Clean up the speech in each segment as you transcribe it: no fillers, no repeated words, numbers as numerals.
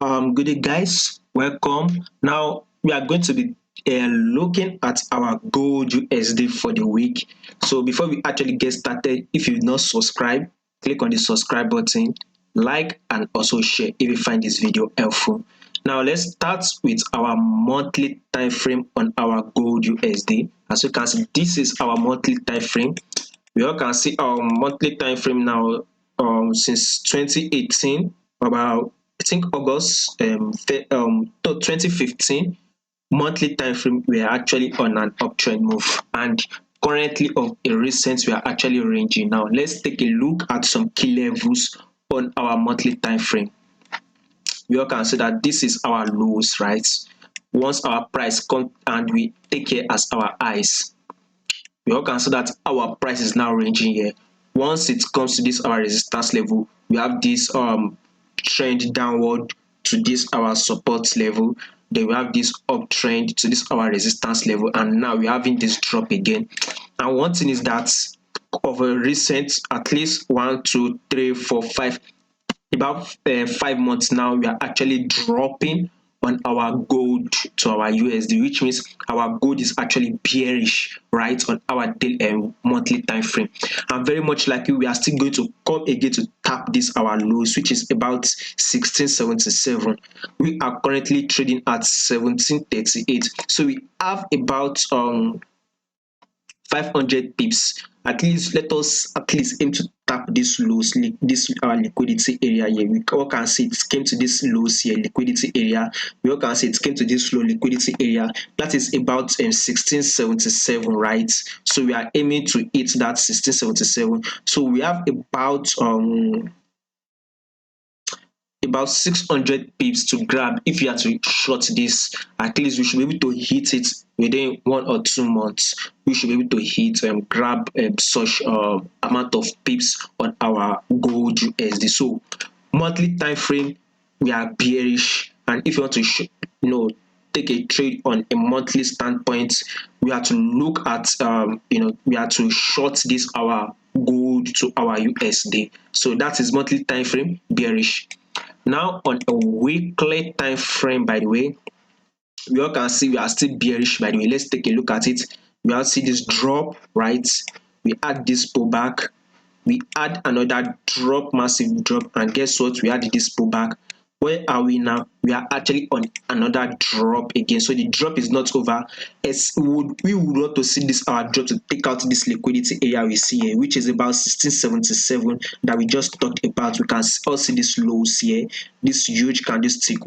Good day, guys. Welcome. Now we are going to be looking at our gold USD for the week. So before we actually get started, if you've not subscribed, click on the subscribe button, like, and also share if you find this video helpful. Now let's start with our monthly time frame on our gold USD. As you can see, this is our monthly time frame. We all can see our monthly time frame now since 2018, about I think August 2015 monthly time frame we are actually on an uptrend move, and currently of a recent we are actually ranging. Now let's take a look at some key levels on our monthly time frame. We all can see that this is our lows, right? Once our price comes and we take it as our highs, we all can see that our price is now ranging here. Once it comes to this our resistance level, we have this trend downward to this our support level, then we have this uptrend to this our resistance level, and now we're having this drop again. And one thing is that over recent at least 1 2 3 4 5 about 5 months now, we are actually dropping on our gold to our USD, which means our gold is actually bearish, right, on our daily monthly time frame. And very much likely we are still going to come again to tap this our lows, which is about 1677. We are currently trading at 1738, so we have about 500 pips. At least let us at least aim to tap this lows, this our liquidity area here. We all can see it came to this lows here, liquidity area. We all can see it came to this low liquidity area. That is about 1677, right? So we are aiming to hit that 1677. So we have about 600 pips to grab. If you are to short this, at least we should be able to hit it within 1 or 2 months. We should be able to hit and grab such amount of pips on our gold USD. So monthly time frame, we are bearish, and if you want to take a trade on a monthly standpoint, we have to look at we have to short this our gold to our USD. So that is monthly time frame bearish. Now on a weekly time frame, by the way, we all can see we are still bearish. By the way, let's take a look at it. We all see this drop, right? We add this pullback, we add another drop, massive drop, and guess what? We add this pullback. Where are we now? We are actually on another drop again. So the drop is not over. We would want to see this our drop to take out this liquidity area we see here, which is about 1677 that we just talked about. We can all see this lows here, this huge candlestick.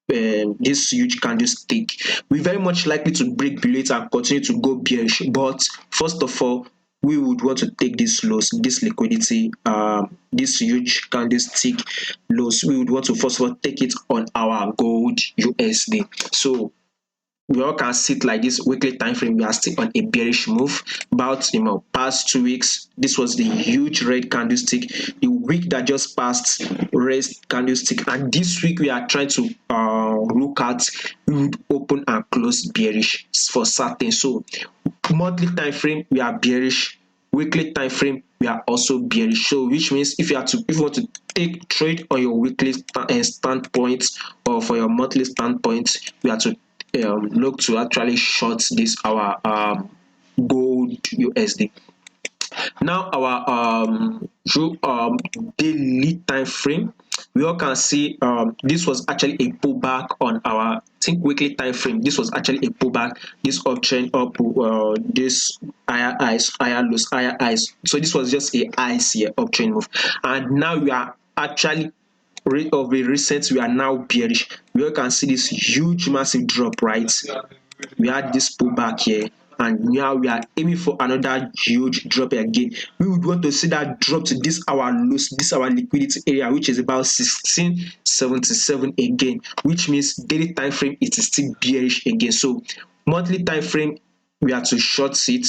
This huge candlestick, we very much likely to break below it and continue to go bearish. But first of all, we would want to take this loss, this liquidity, this huge candlestick loss. We would want to first of all take it on our gold USD. So we all can see it like this weekly time frame. We are still on a bearish move. About past 2 weeks, this was the huge red candlestick. The week that just passed, red candlestick, and this week we are trying to look at, we would open and close bearish for certain. So monthly time frame we are bearish, weekly time frame we are also bearish. So which means if you want to take trade on your weekly standpoint or for your monthly standpoint, we have to look to actually short this our gold USD. Now our daily time frame, we all can see this was actually a pullback on our weekly time frame. This was actually a pullback, this uptrend up, this higher highs, higher lows, higher highs. So this was just a highs here uptrend move, and now we are actually of a recent we are now bearish. We all can see this huge massive drop, right? We had this pullback here, and now we are aiming for another huge drop again. We would want to see that drop to this our lows, this our liquidity area, which is about 1677 again, which means daily time frame it is still bearish again. So monthly time frame we have to short it,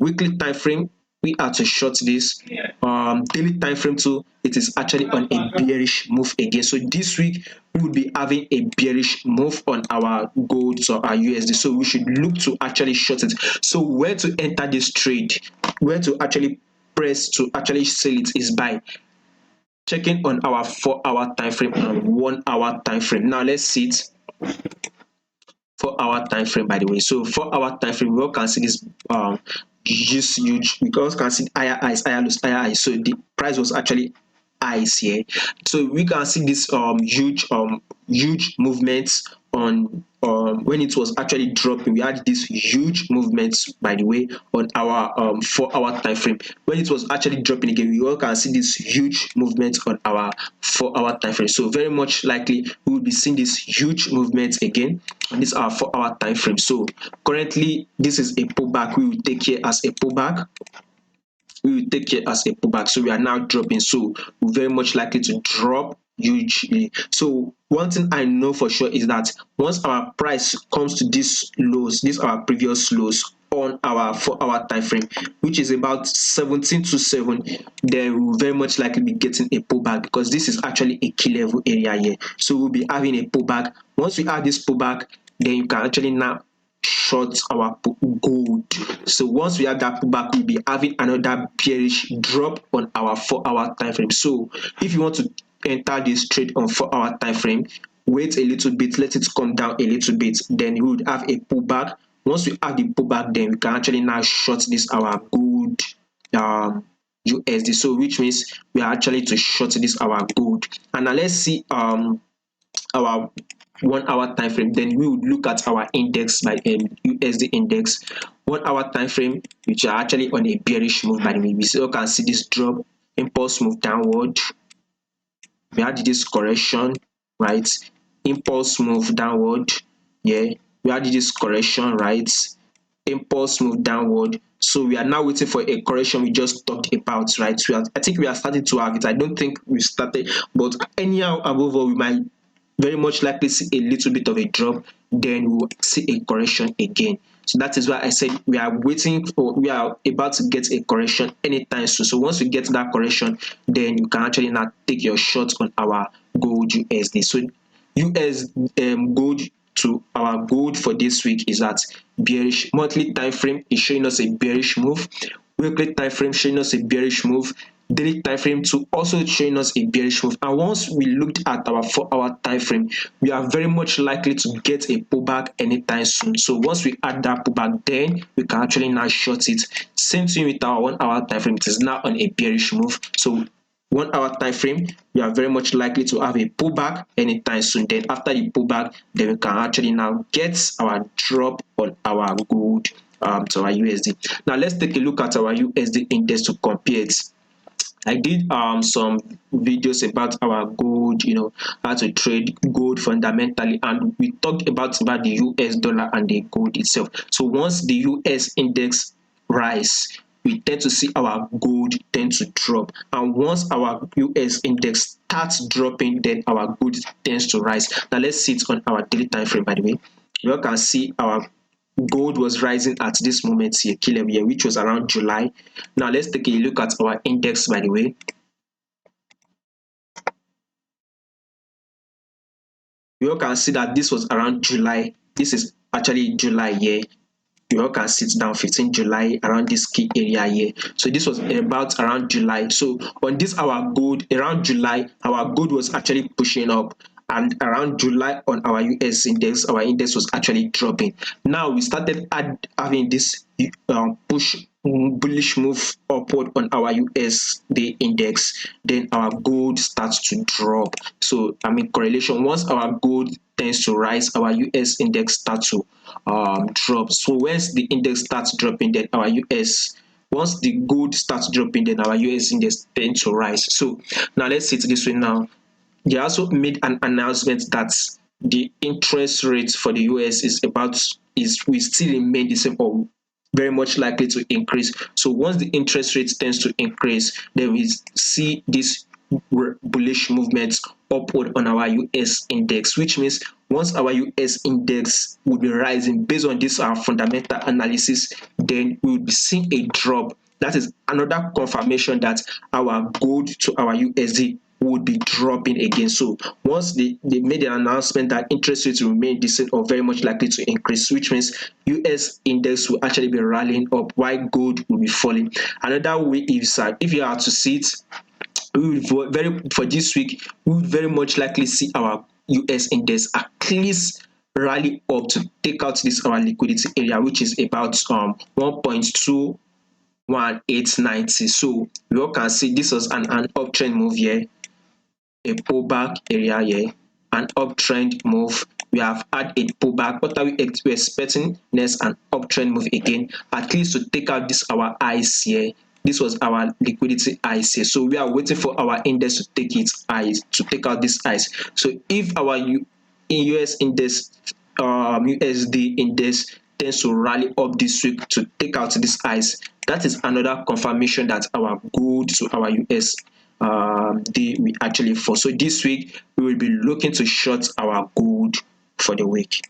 weekly time frame we are to short this, daily time frame too, it is actually on a bearish move again. So this week we will be having a bearish move on our gold to our USD, so we should look to actually short it. So where to enter this trade, where to actually press to actually sell it is by checking on our 4-hour time frame and 1-hour time frame. Now let's see it 4-hour time frame, by the way. So 4-hour time frame, we all can see this just huge, because can see higher highs, higher lows, higher highs. So the price was actually highs here. So we can see this huge movements on when it was actually dropping. We had this huge movements, by the way, on our 4-hour time frame. When it was actually dropping again, we all can see this huge movement on our 4-hour time frame. So very much likely we will be seeing this huge movement again on this our 4-hour time frame. So currently this is a pullback. We will take here as a pullback. So we are now dropping, so we're very much likely to drop hugely. So one thing I know for sure is that once our price comes to these lows, these are our previous lows on our 4-hour time frame, which is about 1727, then we'll very much likely be getting a pullback, because this is actually a key level area here. So we'll be having a pullback. Once we have this pullback, then you can actually now short our gold. So once we have that pullback, we'll be having another bearish drop on our 4-hour time frame. So if you want to enter this trade on 4-hour time frame, wait a little bit, let it come down a little bit, then we would have a pullback. Once we have the pullback, then we can actually now short this our gold USD. So which means we are actually to short this our gold. And now let's see our 1-hour time frame. Then we would look at our index by USD index 1-hour time frame, which are actually on a bearish move. By the way, we still can see this drop, impulse move downward. We had this correction, right? Impulse move downward. Yeah, we had this correction, right? Impulse move downward. So we are now waiting for a correction we just talked about, right? I think we are starting to have it. I don't think we started, but anyhow, above all, we might very much likely see a little bit of a drop, then we'll see a correction again. So that is why I said we are about to get a correction anytime soon. So once we get that correction, then you can actually now take your shot on our gold USD. So US gold to our gold for this week is at bearish. Monthly time frame is showing us a bearish move. Weekly time frame showing us a bearish move. Daily time frame to also showing us a bearish move. And once we looked at our 4-hour time frame, we are very much likely to get a pullback anytime soon. So once we add that pullback, then we can actually now short it. Same thing with our 1-hour time frame. It is now on a bearish move. So 1-hour time frame, we are very much likely to have a pullback anytime soon. Then after the pullback, then we can actually now get our drop on our gold to our USD. Now let's take a look at our USD index to compare it. I did some videos about our gold, how to trade gold fundamentally, and we talked about the US dollar and the gold itself. So once the US index rise, we tend to see our gold tend to drop, and once our US index starts dropping, then our gold tends to rise. Now let's see it on our daily time frame. By the way, you all can see our gold was rising at this moment here, key level here, which was around July. Now let's take a look at our index, by the way. You all can see that this was around July. This is actually July here. You all can sit down 15 July around this key area here. So this was about around July. So on this our gold around July, our gold was actually pushing up, and around July on our US index, our index was actually dropping. Now we started having this bullish move upward on our USD index, then our gold starts to drop. So correlation, once our gold tends to rise, our US index starts to drop. So once the index starts dropping, then our once the gold starts dropping, then our US index tends to rise. So now let's see it this way. Now they also made an announcement that the interest rate for the US will still remain the same, or very much likely to increase. So once the interest rate tends to increase, then we see this bullish movements upward on our US index, which means once our US index will be rising based on this our fundamental analysis, then we will be seeing a drop. That is another confirmation that our gold to our USD would be dropping again. So once they made an announcement that interest rates will remain decent or very much likely to increase, which means US index will actually be rallying up while gold will be falling. Another way is if you are to see it we will very for this week we will very much likely see our US index at least rally up to take out this our liquidity area, which is about 1.21890. So we all can see this was an uptrend move here, a pullback area here, an uptrend move. We have had a pullback. What are we expecting next? An uptrend move again, at least to take out this our highs here. This was our liquidity highs here. So we are waiting for our index to take its highs, to take out this highs. So if our US index, USD index tends to rally up this week to take out this highs, that is another confirmation that our gold to our US day we actually fall. So this week we will be looking to short our gold for the week.